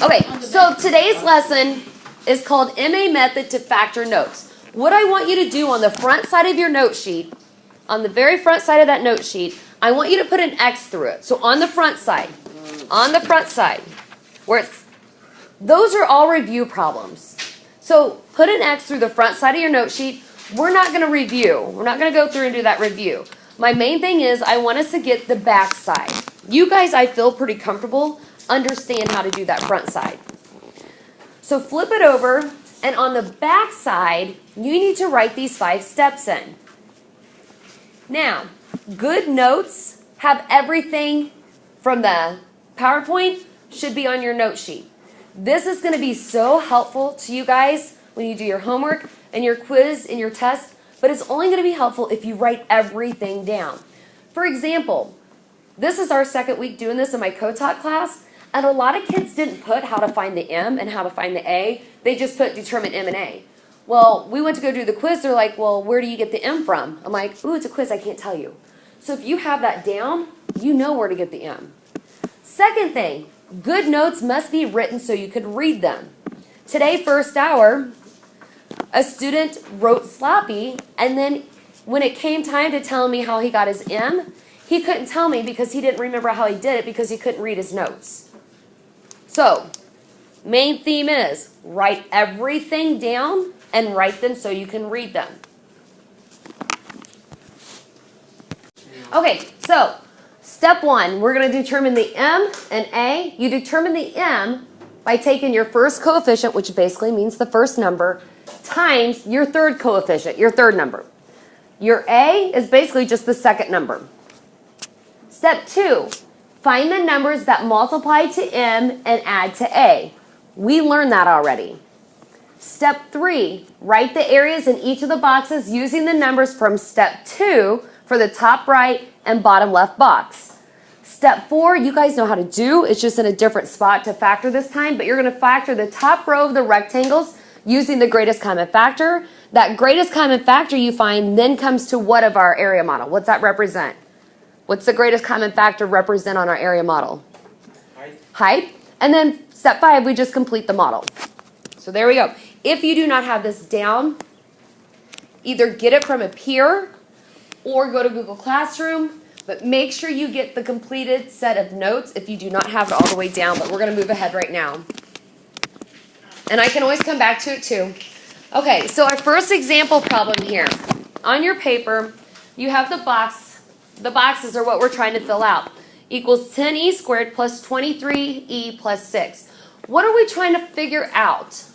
Okay, so today's lesson is called MA Method to Factor Notes. What I want you to do on the front side of your note sheet, on the very front side of that note sheet, I want you to put an X through it. So on the front side, where it's, those are all review problems. So put an X through the front side of your note sheet. We're not going to review. We're not going to go through and do that review. My main thing is I want us to get the back side. You guys, I feel pretty comfortable, understand how to do that front side. So flip it over, and on the back side, you need to write these 5 steps in. Now, good notes have everything from the PowerPoint should be on your note sheet. This is going to be so helpful to you guys when you do your homework and your quiz and your test, but it's only going to be helpful if you write everything down. For example, this is our second week doing this in my co-taught class, and a lot of kids didn't put how to find the M and how to find the A. They just put determine M and A. Well, we went to go do the quiz. They're like, well, where do you get the M from? I'm like, ooh, it's a quiz. I can't tell you. So if you have that down, you know where to get the M. Second thing, good notes must be written so you could read them. Today, first hour, a student wrote sloppy, and then when it came time to tell me how he got his M, he couldn't tell me because he didn't remember how he did it because he couldn't read his notes. So, main theme is write everything down and write them so you can read them. Okay, so step 1, we're going to determine the M and A. You determine the M by taking your first coefficient, which basically means the first number, times your third coefficient, your third number. Your A is basically just the second number. Step 2, find the numbers that multiply to M and add to A. We learned that already. Step 3, write the areas in each of the boxes using the numbers from step 2 for the top right and bottom left box. Step 4, you guys know how to do. It's just in a different spot to factor this time, but you're going to factor the top row of the rectangles using the greatest common factor. That greatest common factor you find then comes to what of our area model? What's that represent? What's the greatest common factor represent on our area model? Height. And then step 5, we just complete the model. So there we go. If you do not have this down, either get it from a peer or go to Google Classroom, but make sure you get the completed set of notes if you do not have it all the way down, but we're going to move ahead right now. And I can always come back to it too. Okay, so our first example problem here. On your paper, you have the box. The boxes are what we're trying to fill out. Equals 10e squared plus 23e plus 6. What are we trying to figure out?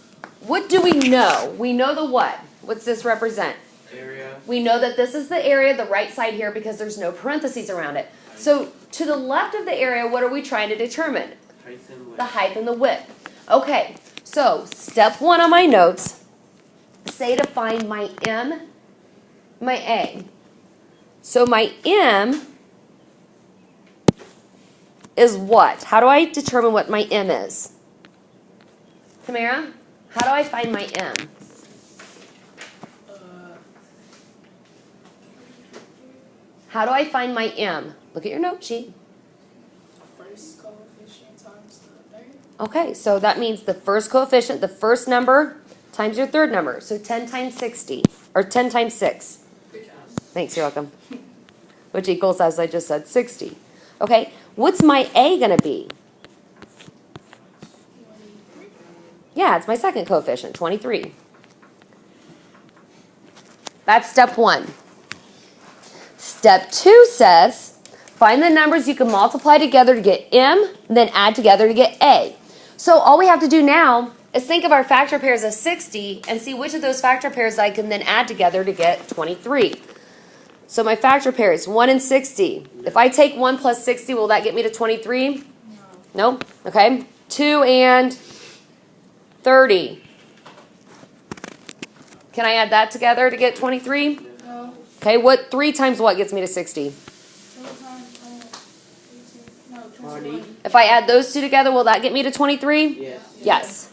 What do we know? We know the what? What's this represent? Area. We know that this is the area, the right side here, because there's no parentheses around it. So to the left of the area, what are we trying to determine? Height and width. The height and the width. Okay, so step 1 on my notes, say to find my M, my A. So my M is what? How do I determine what my M is? Tamara, how do I find my M? How do I find my M? Look at your note sheet. First coefficient times the third. Okay, so that means the first coefficient, the first number, times your third number. So 10 times 60, or 10 times 6. Good job. Thanks, you're welcome. Which equals, as I just said, 60. Okay, what's my A going to be? Yeah, it's my second coefficient, 23. That's step 1. Step 2 says, find the numbers you can multiply together to get M, then add together to get A. So all we have to do now is think of our factor pairs of 60 and see which of those factor pairs I can then add together to get 23. So my factor pair is 1 and 60. If I take 1 plus 60, will that get me to 23? No. Nope. Okay. 2 and 30. Can I add that together to get 23? No. Okay, what 3 times what gets me to 60? 20. If I add those two together, will that get me to 23? Yes. Yes.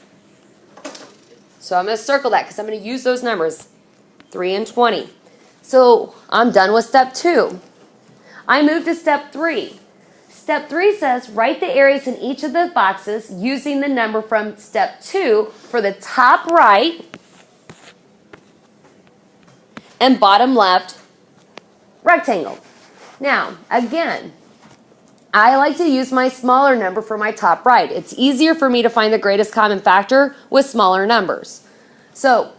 So I'm going to circle that because I'm going to use those numbers, 3 and 20. So I'm done with step 2. I move to step 3. Step 3 says write the areas in each of the boxes using the number from step 2 for the top right and bottom left rectangle. Now, again, I like to use my smaller number for my top right. It's easier for me to find the greatest common factor with smaller numbers. So,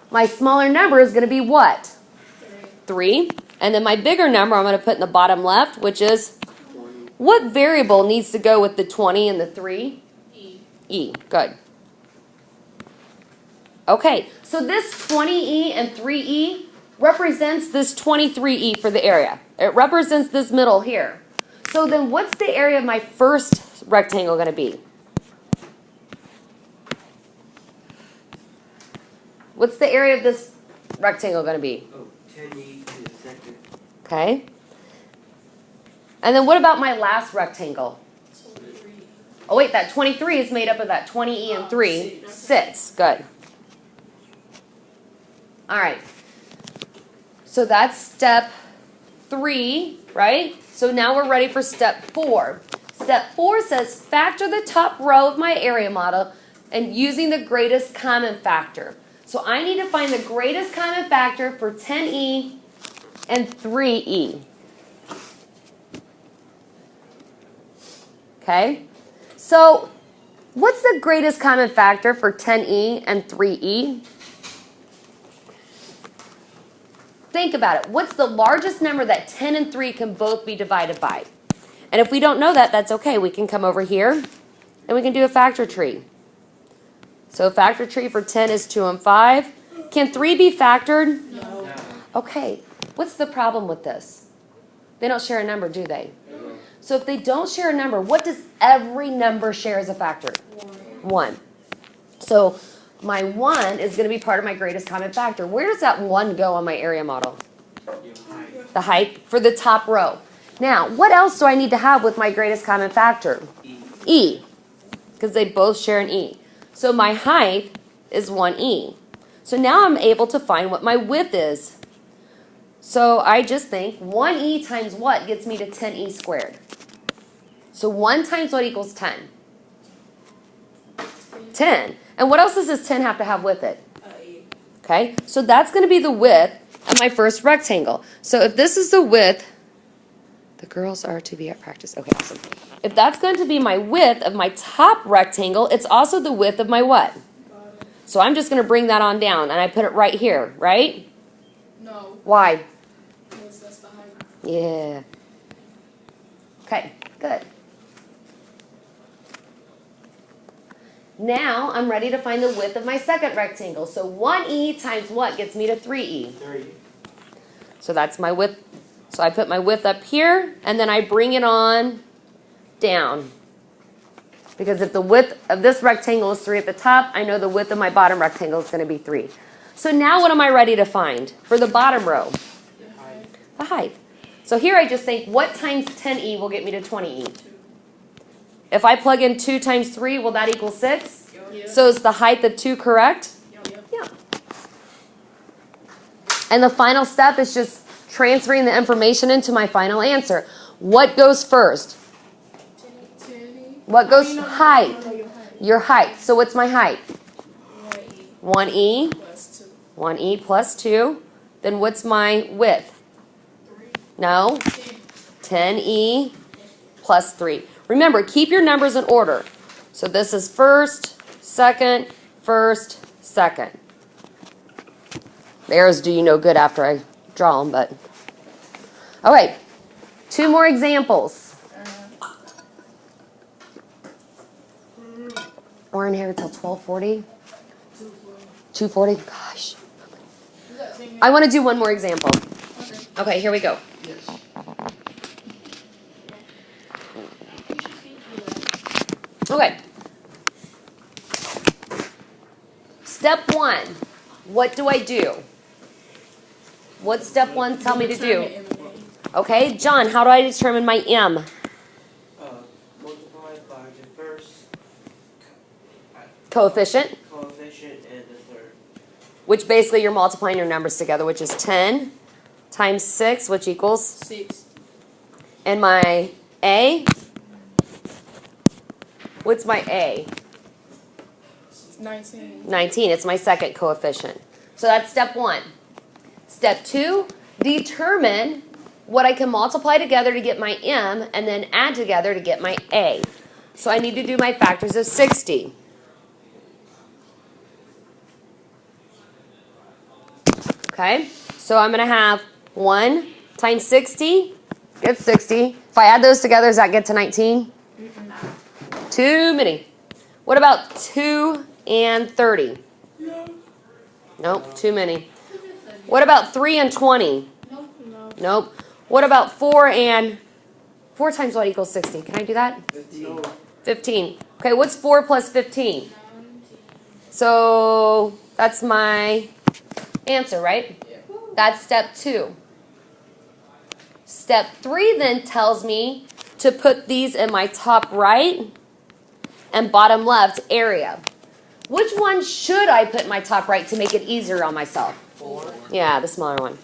my smaller number is going to be what? 3. And then my bigger number I'm going to put in the bottom left, which is what variable needs to go with the 20 and the 3? E. E. Good. Okay, so this 20E and 3E represents this 23E for the area. It represents this middle here. So then what's the area of my first rectangle going to be? What's the area of this rectangle going to be? Oh, 10E to the second. Okay. And then what about my last rectangle? 23. Oh wait, that 23 is made up of that 20E and 3. 6. Good. All right. So that's step 3, right? So now we're ready for step 4. Step 4 says factor the top row of my area model and using the greatest common factor. So I need to find the greatest common factor for 10E and 3E. Okay? So what's the greatest common factor for 10E and 3E? Think about it. What's the largest number that 10 and 3 can both be divided by? And if we don't know that, that's okay. We can come over here and we can do a factor tree. So a factor tree for 10 is 2 and 5. Can 3 be factored? No. Okay. What's the problem with this? They don't share a number, do they? So if they don't share a number, what does every number share as a factor? 1. So my 1 is going to be part of my greatest common factor. Where does that 1 go on my area model? The height for the top row. Now, what else do I need to have with my greatest common factor? E. Because they both share an E. So my height is 1E. So now I'm able to find what my width is. So I just think 1E times what gets me to 10E squared? So 1 times what equals 10? 10. And what else does this 10 have to have with it? E. Okay, so that's going to be the width of my first rectangle. So if this is the width, the girls are to be at practice. Okay, awesome. If that's going to be my width of my top rectangle, it's also the width of my what? So I'm just going to bring that on down, and I put it right here, right? No. Why? Because that's the height. Yeah. Okay, good. Now I'm ready to find the width of my second rectangle. So 1E times what gets me to 3E? 3. So that's my width. So I put my width up here, and then I bring it on down. Because if the width of this rectangle is 3 at the top, I know the width of my bottom rectangle is going to be 3. So now what am I ready to find for the bottom row? The height. So here I just think, what times 10E will get me to 20E? If I plug in 2 times 3, will that equal 6? Yep. So is the height of 2 correct? Yep. Yeah. And the final step is just transferring the information into my final answer. What goes first? 10E. What goes No, height? your height. Your height. So what's my height? 1E 1E. plus 2. 1E plus 2. Then what's my width? 3. No. 10. 10E plus 3. Remember, keep your numbers in order. So this is first, second, first, second. The arrows do you no good after I draw them, but. All right, 2 more examples. We're in here till 12:40. 2:40. Gosh. I want to do one more example. Okay, here we go. Okay. Step 1. What do I do? What's step 1 tell me to do? Okay, John, how do I determine my M? Multiply by the first Coefficient, coefficient and the third. which basically you're multiplying your numbers together, which is 10 times 6, which equals, 6. and my A. What's my A? 19. 19. It's my second coefficient. So that's step 1. Step 2, determine what I can multiply together to get my M and then add together to get my A. So I need to do my factors of 60. Okay, so I'm going to have 1 times 60 gets 60. If I add those together, does that get to 19? Too many. What about 2 and 30? Nope, too many. What about 3 and 20? Nope. What about 4 times what equals 60? Can I do that? 15. 15. Okay, what's 4 plus 15? So that's my answer, right? That's step 2. Step 3 then tells me to put these in my top right and bottom left area. Which one should I put in my top right to make it easier on myself? 4. Yeah, the smaller one.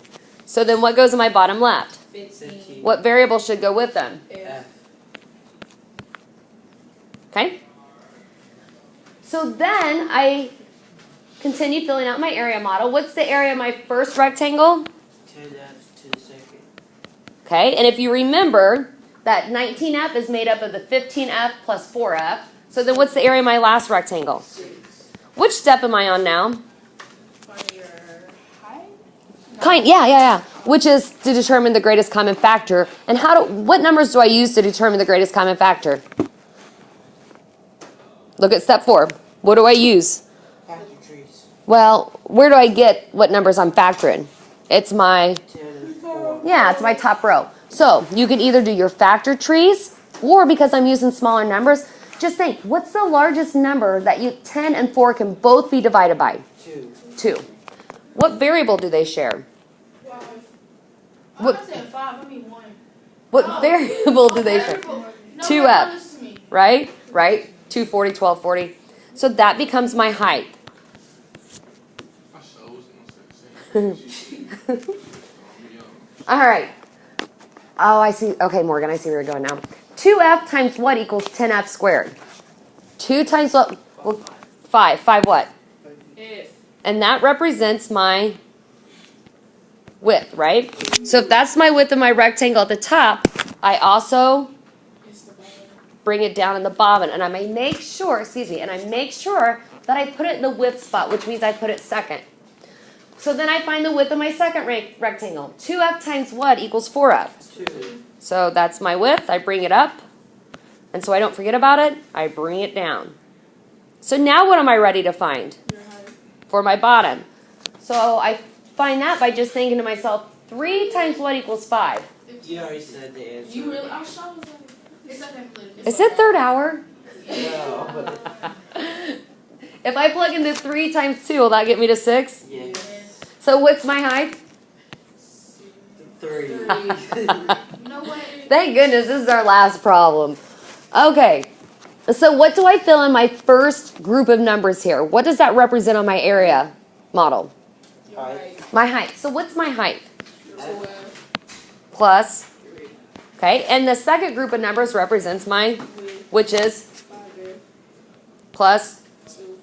So then what goes in my bottom left? 15. What variable should go with them? F. Okay? So then I continue filling out my area model. What's the area of my first rectangle? 10F to the second. Okay, and if you remember that 19F is made up of the 15F plus 4F. So then what's the area of my last rectangle? 6. Which step am I on now? Find your height? Yeah. Which is to determine the greatest common factor. And what numbers do I use to determine the greatest common factor? Look at step 4. What do I use? Factor trees. Well, where do I get what numbers I'm factoring? It's my 10 and 4. Yeah, it's my top row. So you can either do your factor trees, or because I'm using smaller numbers, just think, what's the largest number that 10 and 4 can both be divided by? 2. 2. What variable do they share? 5. What- I said 5. I mean 1. What variable do they share? No, 2F. listen to me. Right? 240, 1240. So that becomes my height. All right. Oh, I see. Okay, Morgan, I see where you're going now. 2F times what equals 10F squared? 2 times what? Well, 5. 5 what? F. And that represents my width, right? So if that's my width of my rectangle at the top, I also It's the bottom. bring it down in the bottom. And I may make sure, that I put it in the width spot, which means I put it second. So then I find the width of my second rectangle. 2F times what equals 4F? 2. So that's my width. I bring it up. And so I don't forget about it, I bring it down. So now what am I ready to find? Your height. For my bottom. So I find that by just thinking to myself, 3 times what equals 5? You already said the answer. You really? I shot was like, it's not that clear. Is it third hour? No. If I plug into 3 times 2, will that get me to 6? Yes. So what's my height? 3. No way. Thank goodness this is our last problem. Okay. So what do I fill in my first group of numbers here? What does that represent on my area model? Your height. My height. So what's my height? Your 12. Plus, 3. okay, and the second group of numbers represents my, Width. which is 5. plus. 2.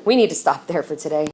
We need to stop there for today.